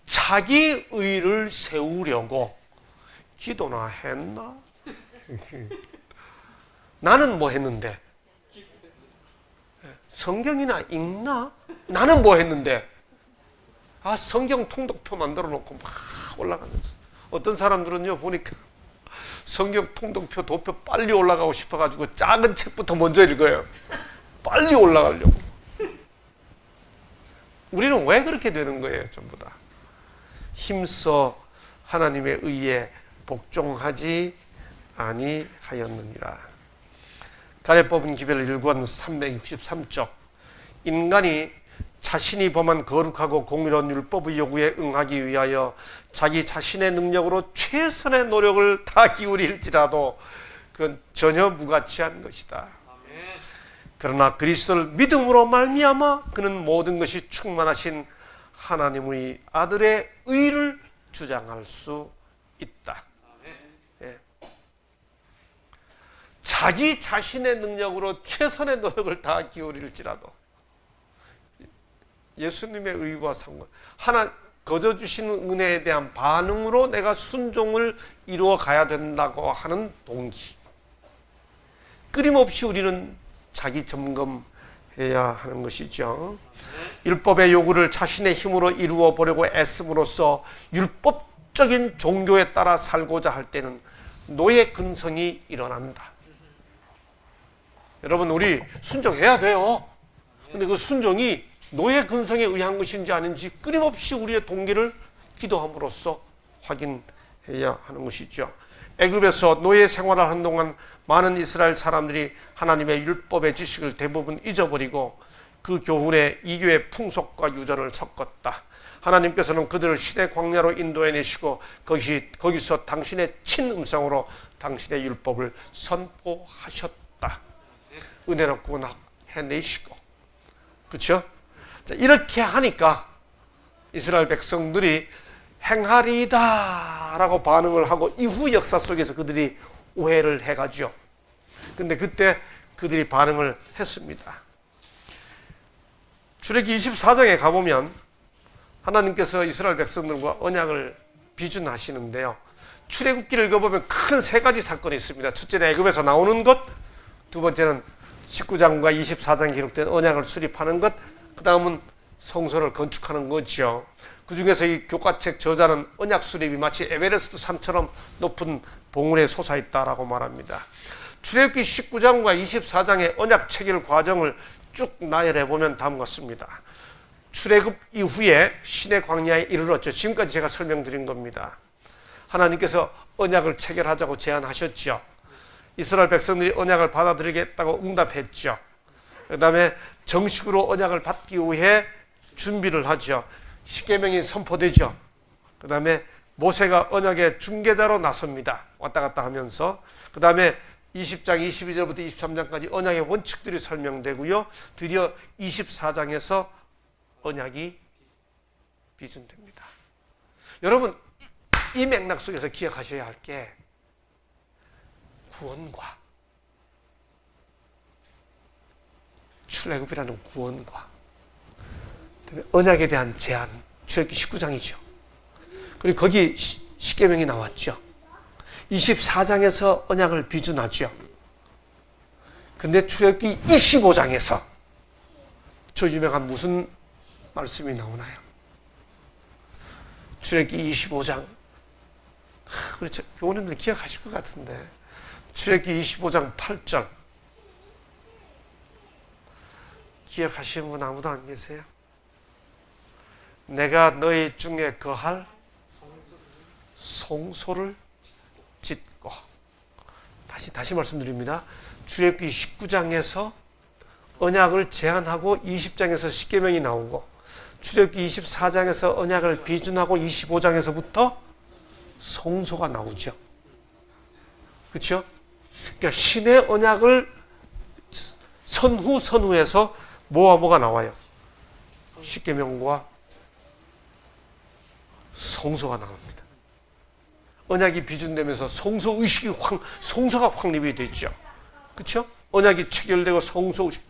자기 의를 세우려고 기도나 했나? 나는 뭐 했는데? 성경이나 읽나? 나는 뭐 했는데? 성경 통독표 만들어 놓고 막 올라가면서. 어떤 사람들은요, 보니까 성경 통독표, 도표 빨리 올라가고 싶어가지고 작은 책부터 먼저 읽어요. 빨리 올라가려고. 우리는 왜 그렇게 되는 거예요, 전부 다? 힘써 하나님의 의에 복종하지 아니하였느니라. 가래 뽑은 기별 1권 363쪽. 인간이 자신이 범한 거룩하고 공의로운 율법의 요구에 응하기 위하여 자기 자신의 능력으로 최선의 노력을 다 기울일지라도 그건 전혀 무가치한 것이다. 그러나 그리스도를 믿음으로 말미암아 그는 모든 것이 충만하신 하나님의 아들의 의를 주장할 수 있다. 예. 자기 자신의 능력으로 최선의 노력을 다 기울일지라도 예수님의 의와 상관, 거저 주시는 은혜에 대한 반응으로 내가 순종을 이루어 가야 된다고 하는 동기. 끊임없이 우리는 자기 점검해야 하는 것이죠. 율법의 요구를 자신의 힘으로 이루어 보려고 애씀으로써 율법적인 종교에 따라 살고자 할 때는 노예 근성이 일어난다. 여러분, 우리 순종해야 돼요. 근데 그 순종이 노예 근성에 의한 것인지 아닌지 끊임없이 우리의 동기를 기도함으로써 확인해야 하는 것이죠. 애굽에서 노예 생활을 한 동안 많은 이스라엘 사람들이 하나님의 율법의 지식을 대부분 잊어버리고 그 교훈에 이교의 풍속과 유전을 섞었다. 하나님께서는 그들을 시대 광야로 인도해내시고 거기서 당신의 친음성으로 당신의 율법을 선포하셨다. 은혜로 구원해내시고. 그렇죠? 이렇게 하니까 이스라엘 백성들이 행하리이다 라고 반응을 하고 이후 역사 속에서 그들이 오해를 해가죠. 근데 그때 그들이 반응을 했습니다. 출애굽기 24장에 가보면 하나님께서 이스라엘 백성들과 언약을 비준하시는데요. 출애굽기를 읽어보면 큰 세 가지 사건이 있습니다. 첫째는 애굽에서 나오는 것, 두 번째는 19장과 24장에 기록된 언약을 수립하는 것, 그 다음은 성소를 건축하는 거죠. 그 중에서 이 교과책 저자는 언약 수립이 마치 에베레스트 산처럼 높은 봉우리에 솟아있다라고 말합니다. 출애굽기 19장과 24장의 언약 체결 과정을 쭉 나열해 보면 다음과 같습니다. 출애굽 이후에 신의 광야에 이르렀죠. 지금까지 제가 설명드린 겁니다. 하나님께서 언약을 체결하자고 제안하셨죠. 이스라엘 백성들이 언약을 받아들이겠다고 응답했죠. 그 다음에 정식으로 언약을 받기 위해 준비를 하죠. 십계명이 선포되죠. 그 다음에 모세가 언약의 중개자로 나섭니다. 왔다 갔다 하면서. 그 다음에 20장 22절부터 23장까지 언약의 원칙들이 설명되고요. 드디어 24장에서 언약이 비준됩니다. 여러분, 이 맥락 속에서 기억하셔야 할 게 구원과 출애굽이라는 구원과 언약에 대한 제한, 출애굽기 19장이죠. 그리고 거기 십계명이 나왔죠. 24장에서 언약을 비준하죠. 근데 출애굽기 25장에서 저 유명한 무슨 말씀이 나오나요? 출애굽기 25장. 그렇죠. 교우님들 기억하실 것 같은데 출애굽기 25장 8절 기억하시는 분 아무도 안 계세요? 내가 너희 중에 거할 송소를 짓고, 다시 말씀드립니다. 출애굽기 19장에서 언약을 제안하고 20장에서 십계명이 나오고, 출애굽기 24장에서 언약을 비준하고 25장에서부터 송소가 나오죠. 그렇죠? 그러니까 신의 언약을 선후해서 뭐가 나와요? 십계명과 송소가 나옵니다. 언약이 비준되면서 송소가 확립이 됐죠. 그렇죠? 언약이 체결되고 송소 의식.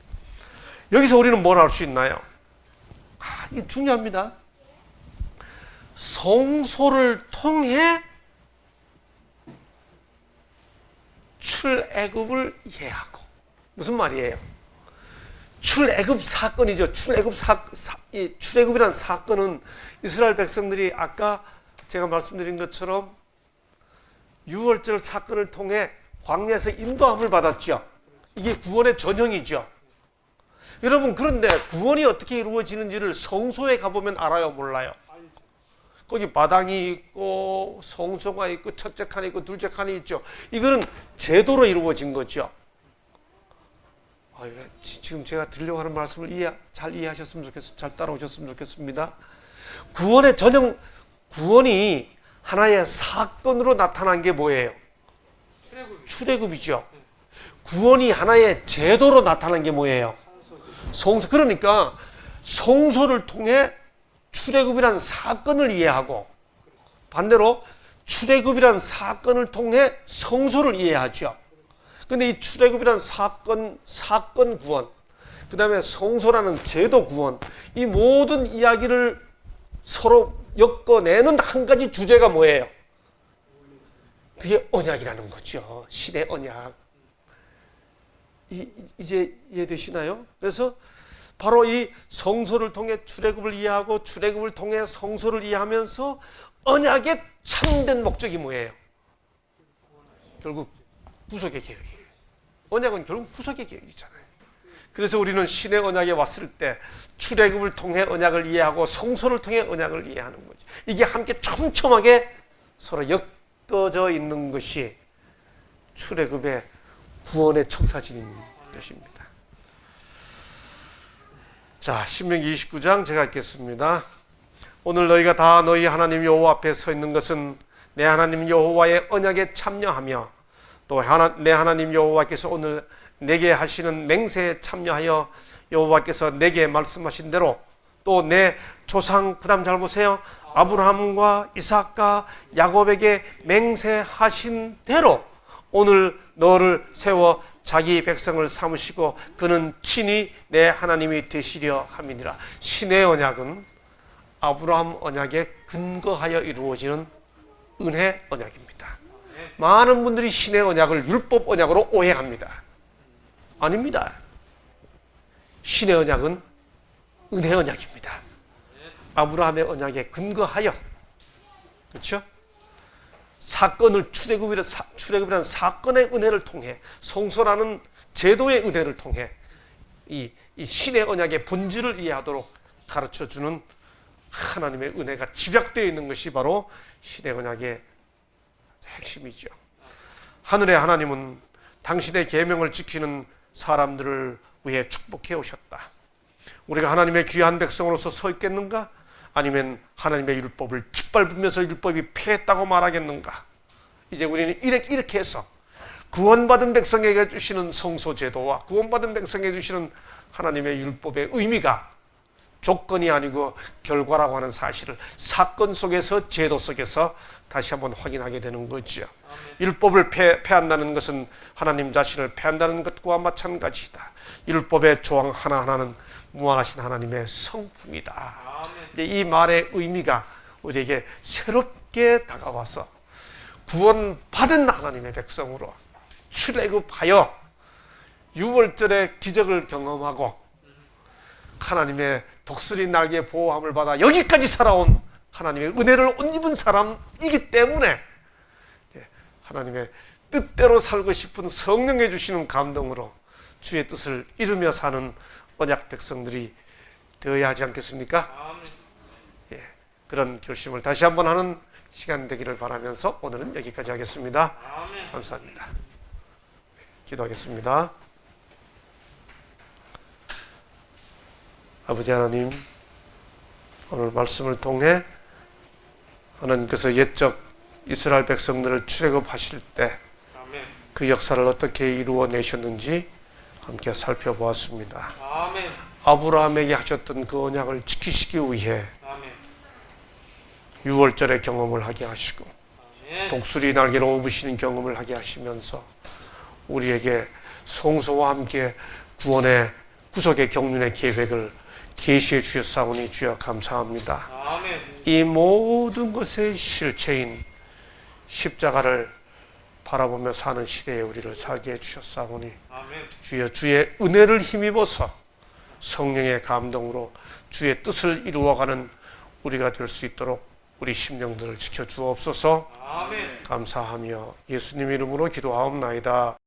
여기서 우리는 뭘 알 수 있나요? 이게 중요합니다. 송소를 통해 출애굽을 이해하고. 무슨 말이에요? 출애굽 사건이죠. 출애굽이라는 사건은 이스라엘 백성들이 아까 제가 말씀드린 것처럼 유월절 사건을 통해 광야에서 인도함을 받았죠. 이게 구원의 전형이죠. 여러분, 그런데 구원이 어떻게 이루어지는지를 성소에 가보면 알아요, 몰라요? 거기 마당이 있고 성소가 있고 첫째 칸이 있고 둘째 칸이 있죠. 이거는 제도로 이루어진 거죠. 지금 제가 드리려고 하는 말씀을 잘 이해하셨으면 좋겠습니다. 잘 따라오셨으면 좋겠습니다. 구원의 전형, 구원이 하나의 사건으로 나타난 게 뭐예요? 출애굽이죠. 구원이 하나의 제도로 나타난 게 뭐예요? 송소. 그러니까 송소를 통해 출애굽이라는 사건을 이해하고, 반대로 출애굽이라는 사건을 통해 성소를 이해하죠. 근데 이 출애굽이라는 사건 구원, 그 다음에 성소라는 제도 구원, 이 모든 이야기를 서로 엮어내는 한 가지 주제가 뭐예요? 그게 언약이라는 거죠. 신의 언약. 이제 이해되시나요? 그래서 바로 이 성소를 통해 출애굽을 이해하고 출애굽을 통해 성소를 이해하면서 언약의 참된 목적이 뭐예요? 결국 구속의 계획이에요. 언약은 결국 구속의 계획이잖아요. 그래서 우리는 신의 언약에 왔을 때 출애굽을 통해 언약을 이해하고 성소를 통해 언약을 이해하는 거죠. 이게 함께 촘촘하게 서로 엮어져 있는 것이 출애굽의 구원의 청사진인 것입니다. 자, 신명기 29장 제가 읽겠습니다. 오늘 너희가 다 너희 하나님 여호와 앞에 서 있는 것은 내 하나님 여호와의 언약에 참여하며 또 내 하나님 여호와께서 오늘 내게 하시는 맹세에 참여하여 여호와께서 내게 말씀하신 대로 또 내 조상, 그 다음 잘 보세요, 아브라함과 이삭과 야곱에게 맹세하신 대로 오늘 너를 세워 자기 백성을 삼으시고 그는 친히 내 하나님이 되시려 함이니라. 신의 언약은 아브라함 언약에 근거하여 이루어지는 은혜 언약입니다. 많은 분들이 신의 언약을 율법 언약으로 오해합니다. 아닙니다. 신의 언약은 은혜 언약입니다. 아브라함의 언약에 근거하여, 그렇죠? 사건을 출애굽이라는 사건의 은혜를 통해, 성소라는 제도의 은혜를 통해 이 신의 언약의 본질을 이해하도록 가르쳐주는 하나님의 은혜가 집약되어 있는 것이 바로 신의 언약의 핵심이죠. 하늘의 하나님은 당신의 계명을 지키는 사람들을 위해 축복해 오셨다. 우리가 하나님의 귀한 백성으로서 서 있겠는가? 아니면 하나님의 율법을 짓밟으면서 율법이 패했다고 말하겠는가? 이제 우리는 이렇게 해서 구원받은 백성에게 주시는 성소제도와 구원받은 백성에게 주시는 하나님의 율법의 의미가 조건이 아니고 결과라고 하는 사실을 사건 속에서, 제도 속에서 다시 한번 확인하게 되는 거죠. 율법을 패한다는 것은 하나님 자신을 패한다는 것과 마찬가지다. 율법의 조항 하나하나는 무한하신 하나님의 성품이다. 이제 이 말의 의미가 우리에게 새롭게 다가와서 구원받은 하나님의 백성으로 출애굽하여 유월절의 기적을 경험하고 하나님의 독수리 날개 보호함을 받아 여기까지 살아온 하나님의 은혜를 옷 입은 사람이기 때문에 하나님의 뜻대로 살고 싶은 성령의 주시는 감동으로 주의 뜻을 이루며 사는 언약 백성들이 되어야 하지 않겠습니까? 예, 그런 결심을 다시 한번 하는 시간 되기를 바라면서 오늘은 여기까지 하겠습니다. 감사합니다. 기도하겠습니다. 아버지 하나님, 오늘 말씀을 통해 하나님께서 옛적 이스라엘 백성들을 출애굽하실 때 그 역사를 어떻게 이루어내셨는지 함께 살펴보았습니다. 아브라함에게 하셨던 그 언약을 지키시기 위해 유월절의 경험을 하게 하시고 독수리 날개로 업으시는 경험을 하게 하시면서 우리에게 성소와 함께 구원의 구속의 경륜의 계획을 계시해 주셨사오니 주여 감사합니다. 이 모든 것의 실체인 십자가를 바라보며 사는 시대에 우리를 살게 해주셨사오니 주여 주의 은혜를 힘입어서 성령의 감동으로 주의 뜻을 이루어가는 우리가 될 수 있도록 우리 심령들을 지켜주옵소서. 감사하며 예수님 이름으로 기도하옵나이다.